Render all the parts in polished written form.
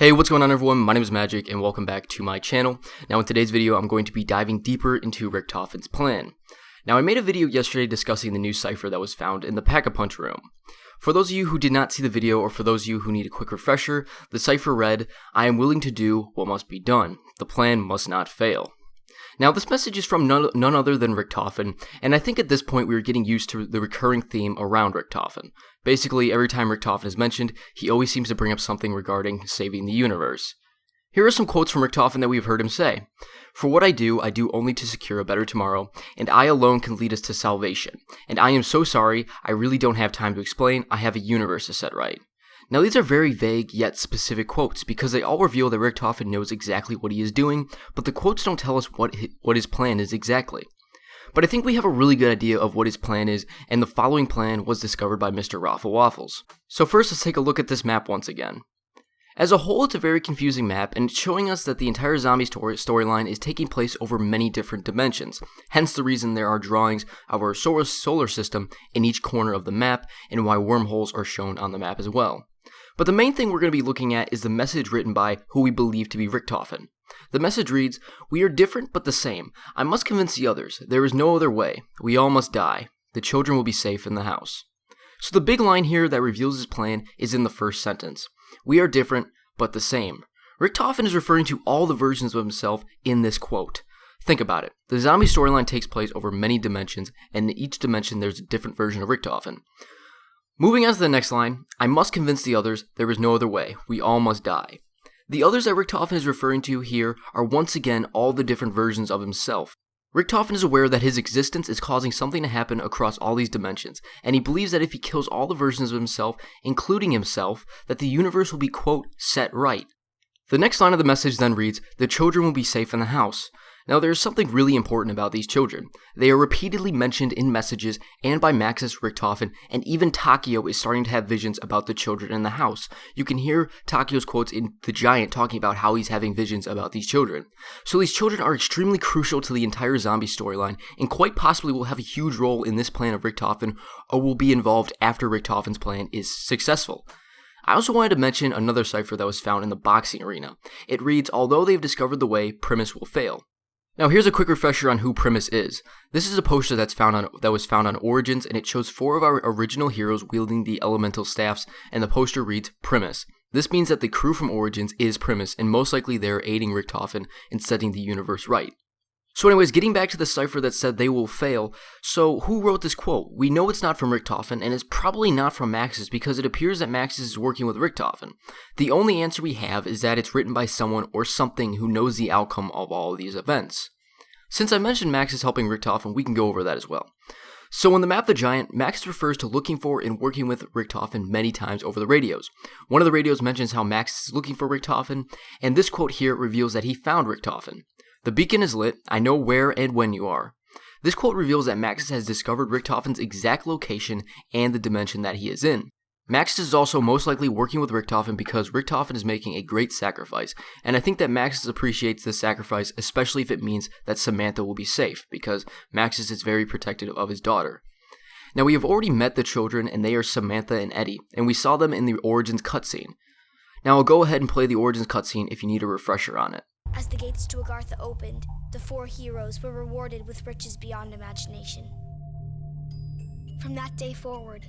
Hey, what's going on everyone? My name is Magic and welcome back to my channel. Now in today's video, I'm going to be diving deeper into Richtofen's plan. Now I made a video yesterday discussing the new cipher that was found in the Pack-a-Punch room. For those of you who did not see the video, or for those of you who need a quick refresher, the cipher read, "I am willing to do what must be done. The plan must not fail." Now this message is from none other than Richtofen, and I think at this point we are getting used to the recurring theme around Richtofen. Basically, every time Richtofen is mentioned, he always seems to bring up something regarding saving the universe. Here are some quotes from Richtofen that we've heard him say. "For what I do only to secure a better tomorrow, and I alone can lead us to salvation. And I am so sorry, I really don't have time to explain, I have a universe to set right." Now these are very vague yet specific quotes because they all reveal that Richtofen knows exactly what he is doing, but the quotes don't tell us what his plan is exactly. But I think we have a really good idea of what his plan is, and the following plan was discovered by Mr. Rafflewaffles. So first let's take a look at this map once again. As a whole, it's a very confusing map, and it's showing us that the entire zombie storyline is taking place over many different dimensions, hence the reason there are drawings of our solar system in each corner of the map, and why wormholes are shown on the map as well. But the main thing we're going to be looking at is the message written by who we believe to be Richtofen. The message reads, "We are different but the same. I must convince the others. There is no other way. We all must die. The children will be safe in the house." So the big line here that reveals his plan is in the first sentence. We are different but the same. Richtofen is referring to all the versions of himself in this quote. Think about it. The zombie storyline takes place over many dimensions, and in each dimension there's a different version of Richtofen. Moving on to the next line, "I must convince the others, there is no other way, we all must die." The others that Richtofen is referring to here are once again all the different versions of himself. Richtofen is aware that his existence is causing something to happen across all these dimensions, and he believes that if he kills all the versions of himself, including himself, that the universe will be, quote, set right. The next line of the message then reads, "The children will be safe in the house." Now there is something really important about these children. They are repeatedly mentioned in messages and by Maxis, Richtofen, and even Takio is starting to have visions about the children in the house. You can hear Takio's quotes in The Giant talking about how he's having visions about these children. So these children are extremely crucial to the entire zombie storyline, and quite possibly will have a huge role in this plan of Richtofen, or will be involved after Richtofen's plan is successful. I also wanted to mention another cipher that was found in the boxing arena. It reads, "Although they've discovered the way, Primus will fail." Now here's a quick refresher on who Primus is. This is a poster that was found on Origins, and it shows 4 of our original heroes wielding the elemental staffs, and the poster reads Primus. This means that the crew from Origins is Primus, and most likely they're aiding Richtofen in setting the universe right. So anyways, getting back to the cipher that said they will fail, so who wrote this quote? We know it's not from Richtofen, and it's probably not from Maxis because it appears that Maxis is working with Richtofen. The only answer we have is that it's written by someone or something who knows the outcome of all of these events. Since I mentioned Maxis helping Richtofen, we can go over that as well. So in the map The Giant, Maxis refers to looking for and working with Richtofen many times over the radios. One of the radios mentions how Maxis is looking for Richtofen, and this quote here reveals that he found Richtofen. "The beacon is lit, I know where and when you are." This quote reveals that Maxis has discovered Richtofen's exact location and the dimension that he is in. Maxis is also most likely working with Richtofen because Richtofen is making a great sacrifice, and I think that Maxis appreciates this sacrifice, especially if it means that Samantha will be safe, because Maxis is very protective of his daughter. Now we have already met the children, and they are Samantha and Eddie, and we saw them in the Origins cutscene. Now I'll go ahead and play the Origins cutscene if you need a refresher on it. As the gates to Agartha opened, the 4 heroes were rewarded with riches beyond imagination. From that day forward,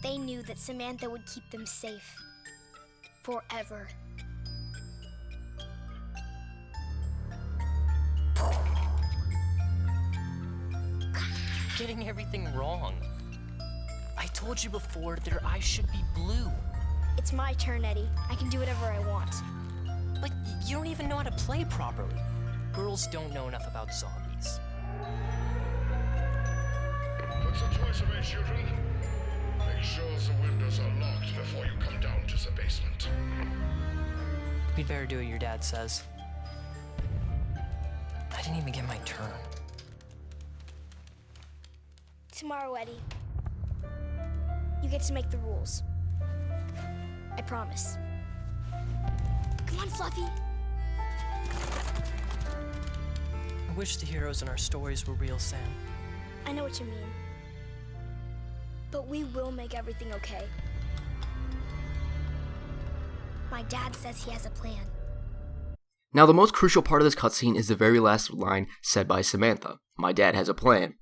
they knew that Samantha would keep them safe. Forever. You're getting everything wrong. I told you before their eyes should be blue. It's my turn, Eddie. I can do whatever I want. But you don't even know how to play properly. Girls don't know enough about zombies. Put some toys away, children. Make sure the windows are locked before you come down to the basement. We'd better do what your dad says. I didn't even get my turn. Tomorrow, Eddie. You get to make the rules. I promise. Come on, Fluffy. I wish the heroes in our stories were real, Sam. I know what you mean. But we will make everything okay. My dad says he has a plan. Now, the most crucial part of this cutscene is the very last line said by Samantha. My dad has a plan.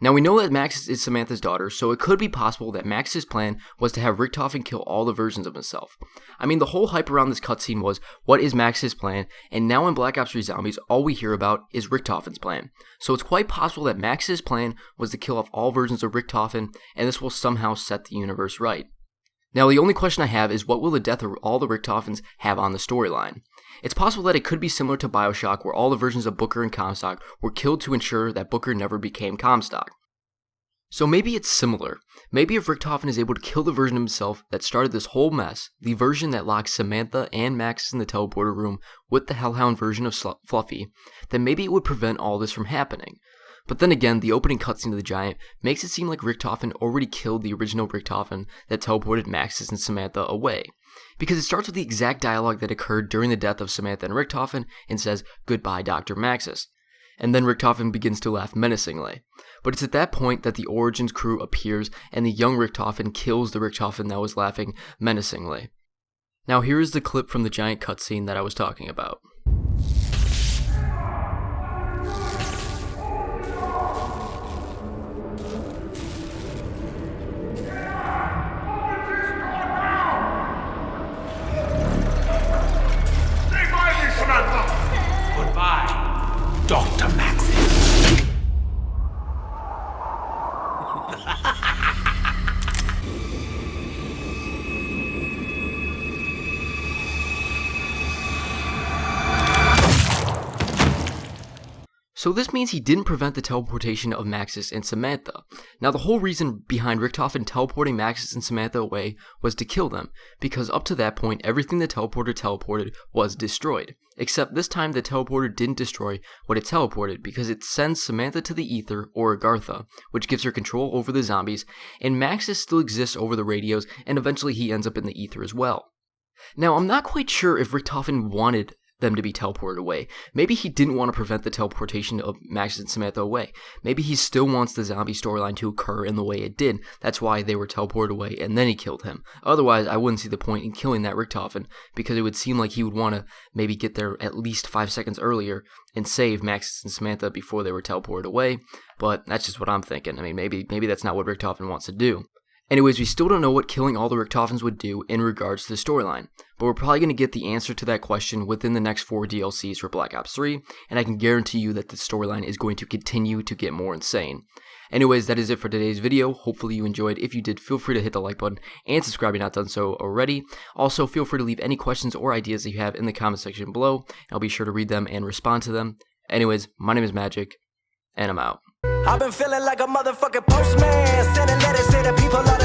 Now, we know that Max is Samantha's daughter, so it could be possible that Max's plan was to have Richthofen kill all the versions of himself. I mean, the whole hype around this cutscene was, what is Max's plan? And now in Black Ops 3 Zombies, all we hear about is Richthofen's plan. So it's quite possible that Max's plan was to kill off all versions of Richthofen, and this will somehow set the universe right. Now, the only question I have is, what will the death of all the Richthofens have on the storyline? It's possible that it could be similar to Bioshock, where all the versions of Booker and Comstock were killed to ensure that Booker never became Comstock. So maybe it's similar. Maybe if Richthofen is able to kill the version of himself that started this whole mess, the version that locks Samantha and Max in the teleporter room with the Hellhound version of Fluffy, then maybe it would prevent all this from happening. But then again, the opening cutscene of the Giant makes it seem like Richthofen already killed the original Richthofen that teleported Maxis and Samantha away. Because it starts with the exact dialogue that occurred during the death of Samantha and Richthofen and says, "Goodbye, Dr. Maxis." And then Richthofen begins to laugh menacingly. But it's at that point that the Origins crew appears and the young Richthofen kills the Richthofen that was laughing menacingly. Now here is the clip from the Giant cutscene that I was talking about. Dr. Maxis. So this means he didn't prevent the teleportation of Maxis and Samantha. Now the whole reason behind Richthofen teleporting Maxis and Samantha away was to kill them, because up to that point everything the teleporter teleported was destroyed. Except this time the teleporter didn't destroy what it teleported, because it sends Samantha to the ether, or Agartha, which gives her control over the zombies, and Maxis still exists over the radios, and eventually he ends up in the ether as well. Now I'm not quite sure if Richthofen wanted them to be teleported away. Maybe he didn't want to prevent the teleportation of Maxis and Samantha away. Maybe he still wants the zombie storyline to occur in the way it did. That's why they were teleported away and then he killed him. Otherwise, I wouldn't see the point in killing that Richthofen, because it would seem like he would want to maybe get there at least 5 seconds earlier and save Maxis and Samantha before they were teleported away. But that's just what I'm thinking. I mean, maybe that's not what Richthofen wants to do. Anyways, we still don't know what killing all the Richthofens would do in regards to the storyline, but we're probably going to get the answer to that question within the next 4 DLCs for Black Ops 3, and I can guarantee you that the storyline is going to continue to get more insane. Anyways, that is it for today's video. Hopefully you enjoyed. If you did, feel free to hit the like button and subscribe if you're not done so already. Also, feel free to leave any questions or ideas that you have in the comment section below, and I'll be sure to read them and respond to them. Anyways, my name is Magic, and I'm out. I've been feeling like a motherfucking postman, sending letters to the people all the